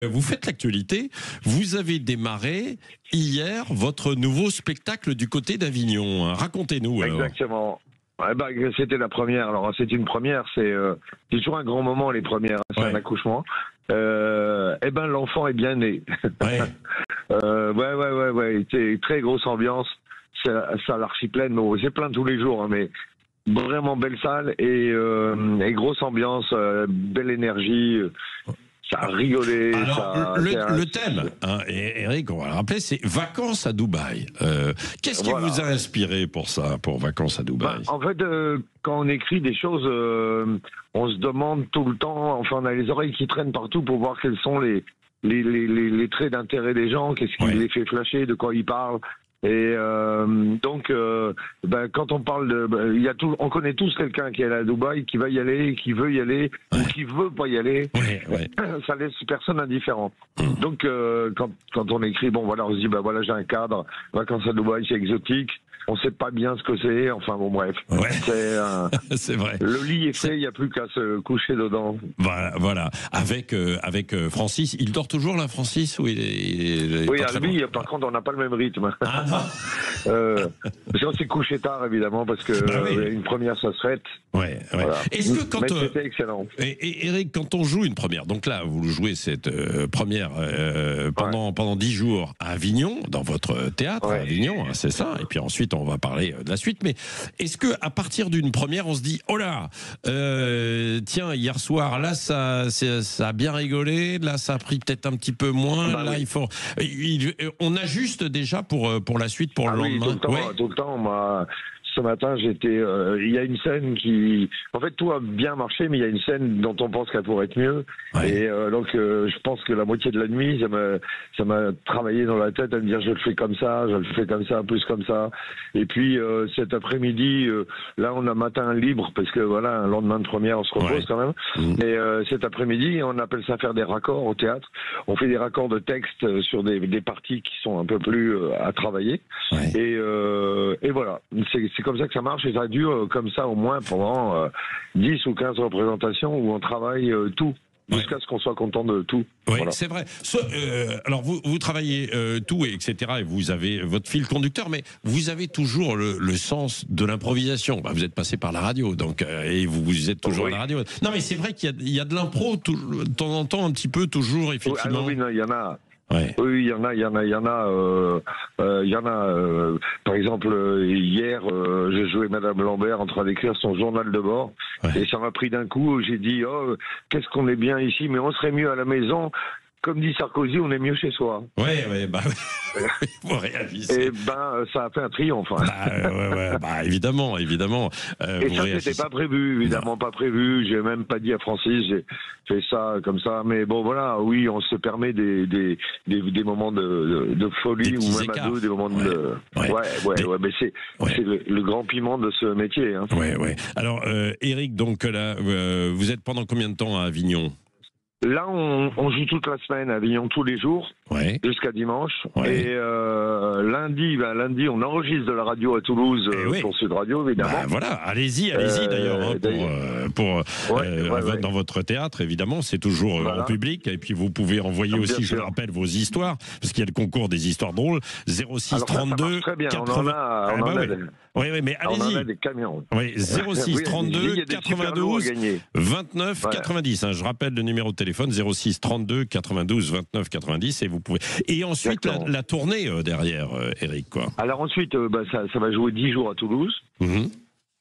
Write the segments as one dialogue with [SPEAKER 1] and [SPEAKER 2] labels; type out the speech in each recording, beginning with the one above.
[SPEAKER 1] Vous faites l'actualité, vous avez démarré hier votre nouveau spectacle du côté d'Avignon. Racontez-nous alors.
[SPEAKER 2] Exactement. C'était la première. Alors c'est une première, c'est toujours un grand moment les premières, c'est un accouchement. L'enfant est bien né.
[SPEAKER 1] Ouais.
[SPEAKER 2] Ouais. C'est très grosse ambiance. Ça l'archipelaine, bon, c'est plein tous les jours, hein, mais vraiment belle salle et grosse ambiance, belle énergie. Ça a rigolé.
[SPEAKER 1] Alors, le thème, hein, Eric, on va le rappeler, c'est vacances à Dubaï. Qu'est-ce qui vous a inspiré pour ça, pour vacances à Dubaï?
[SPEAKER 2] En fait, quand on écrit des choses, on se demande tout le temps, enfin, on a les oreilles qui traînent partout pour voir quels sont les traits d'intérêt des gens, qu'est-ce qui les fait flasher, de quoi ils parlent. Et quand on parle de, on connaît tous quelqu'un qui est allé à Dubaï, qui va y aller, qui veut y aller, ou qui veut pas y aller. Ça laisse personne indifférent. Donc quand on écrit, bon voilà, on se dit voilà, j'ai un cadre, vacances à Dubaï, c'est exotique. On sait pas bien ce que c'est, enfin bon bref.
[SPEAKER 1] C'est vrai.
[SPEAKER 2] Le lit est fait, il n'y a plus qu'à se coucher dedans.
[SPEAKER 1] Voilà. Avec Francis, il dort toujours là, Francis, ou il est
[SPEAKER 2] oui, à lui, par contre, on n'a pas le même rythme.
[SPEAKER 1] Ah non.
[SPEAKER 2] Parce qu'on s'est couché tard, évidemment, parce que une première, ça se fête.
[SPEAKER 1] Ouais. Voilà. Est-ce que quand
[SPEAKER 2] c'était excellent.
[SPEAKER 1] Et Eric, quand on joue une première, donc là, vous jouez cette première pendant 10 jours à Avignon, dans votre théâtre à Avignon, hein, c'est ça. Et puis ensuite, on va parler de la suite. Mais est-ce que à partir d'une première, on se dit, oh là, tiens, hier soir, là, ça a bien rigolé, là, ça a pris peut-être un petit peu moins. Là, on ajuste déjà pour la suite, pour le lendemain.
[SPEAKER 2] Tout le temps. Ce matin, il y a une scène en fait, tout a bien marché, mais il y a une scène dont on pense qu'elle pourrait être mieux. Et donc, je pense que la moitié de la nuit, ça m'a travaillé dans la tête à me dire, je le fais comme ça, plus comme ça. Et puis, cet après-midi, là, on a matin libre, parce que voilà, un lendemain de première, on se repose quand même. Et cet après-midi, on appelle ça faire des raccords au théâtre. On fait des raccords de texte sur des parties qui sont un peu plus à travailler. Et voilà, c'est comme ça que ça marche, et ça dure comme ça au moins pendant 10 ou 15 représentations où on travaille tout, jusqu'à ce qu'on soit content de tout.
[SPEAKER 1] Oui,
[SPEAKER 2] voilà.
[SPEAKER 1] C'est vrai. Alors vous travaillez tout, etc. Et vous avez votre fil conducteur, mais vous avez toujours le sens de l'improvisation. Vous êtes passé par la radio, donc et vous êtes toujours à la radio. Non, mais c'est vrai qu'il y a de l'impro de temps en temps, un petit peu, toujours, effectivement.
[SPEAKER 2] Oui, il y en a. Oui, il y en a. Par exemple, hier, j'ai joué Madame Lambert en train d'écrire son journal de bord, et ça m'a pris d'un coup. J'ai dit, qu'est-ce qu'on est bien ici, mais on serait mieux à la maison. Comme dit Sarkozy, on est mieux chez soi.
[SPEAKER 1] Vous réalisez.
[SPEAKER 2] Et ça a fait un triomphe.
[SPEAKER 1] Évidemment.
[SPEAKER 2] Et ça, c'était pas prévu, évidemment pas prévu. J'ai même pas dit à Francis, j'ai fait ça comme ça. Mais bon, voilà, oui, on se permet des moments de folie, ou même à deux, des moments de. Mais c'est le grand piment de ce métier. Hein.
[SPEAKER 1] Alors, Eric, donc là, vous êtes pendant combien de temps à Avignon ?
[SPEAKER 2] Là, on joue toute la semaine à Avignon, tous les jours, jusqu'à dimanche. Et lundi, on enregistre de la radio à Toulouse pour Sud Radio, évidemment.
[SPEAKER 1] Allez-y d'ailleurs, dans votre théâtre, évidemment, c'est toujours en public. Et puis vous pouvez envoyer aussi, je le rappelle, vos histoires, parce qu'il y a le concours des histoires drôles, 06 32 80. Mais allez-y.
[SPEAKER 2] On en a des camions.
[SPEAKER 1] 06 32 92 29 90. Je rappelle le numéro de téléphone, 06 32 92 29 90, et vous pouvez. Et ensuite la tournée derrière, Eric, quoi.
[SPEAKER 2] Alors ensuite, ça va jouer 10 jours à Toulouse.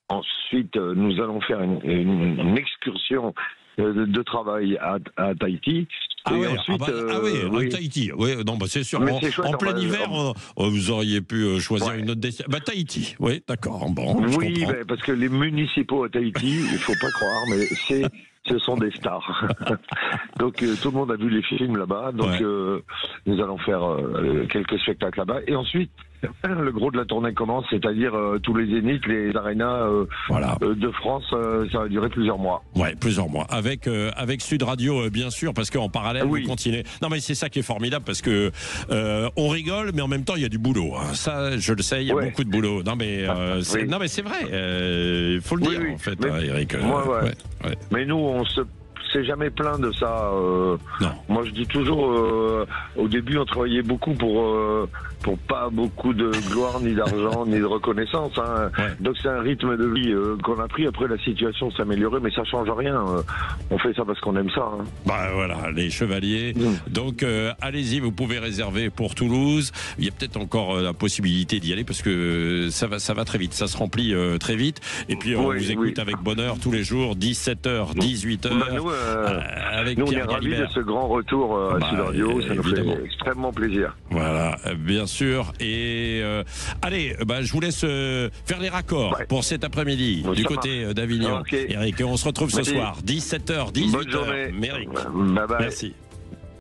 [SPEAKER 2] Ensuite, nous allons faire une excursion de travail à Tahiti.
[SPEAKER 1] Ensuite, à Tahiti. C'est sûr. En plein hiver, vous auriez pu choisir une autre destination. Tahiti, d'accord. Bon,
[SPEAKER 2] parce que les municipaux à Tahiti, il faut pas croire, mais ce sont des stars. Donc tout le monde a vu les films là-bas. Donc nous allons faire quelques spectacles là-bas. Et ensuite, le gros de la tournée commence, c'est-à-dire tous les zéniths, les arénas de France. Ça va durer plusieurs mois.
[SPEAKER 1] Plusieurs mois. Avec Sud Radio, bien sûr, parce qu'en parallèle, vous continuez. Non, mais c'est ça qui est formidable, parce que on rigole, mais en même temps, il y a du boulot. Hein. Ça, je le sais, il y a beaucoup de boulot. Non, mais c'est vrai. Il faut le dire, en fait, Eric.
[SPEAKER 2] Mais nous, s'est jamais plaint de ça.
[SPEAKER 1] Non.
[SPEAKER 2] Moi, je dis toujours, au début, on travaillait beaucoup pour pas beaucoup de gloire, ni d'argent, ni de reconnaissance. Hein.
[SPEAKER 1] Ouais.
[SPEAKER 2] Donc c'est un rythme de vie qu'on a pris. Après, la situation s'est améliorée, mais ça change rien. On fait ça parce qu'on aime ça. Hein.
[SPEAKER 1] Bah voilà, les chevaliers. Donc allez-y, vous pouvez réserver pour Toulouse. Il y a peut-être encore la possibilité d'y aller parce que ça va très vite, ça se remplit très vite. Et puis on vous écoute avec bonheur tous les jours, 17h, 18h.
[SPEAKER 2] Bah, nous,
[SPEAKER 1] avec
[SPEAKER 2] nous,
[SPEAKER 1] Pierre
[SPEAKER 2] on est ravis de
[SPEAKER 1] Galibert.
[SPEAKER 2] ce grand retour à Sud Radio. Ça nous
[SPEAKER 1] évidemment.
[SPEAKER 2] fait extrêmement plaisir.
[SPEAKER 1] Voilà, bien sûr. Et allez, je vous laisse faire les raccords pour cet après-midi du côté d'Avignon.
[SPEAKER 2] Okay.
[SPEAKER 1] Eric, et on se retrouve ce soir, 17h, 18h.
[SPEAKER 2] Bonne journée.
[SPEAKER 1] Méric.
[SPEAKER 2] Bye bye.
[SPEAKER 1] Merci.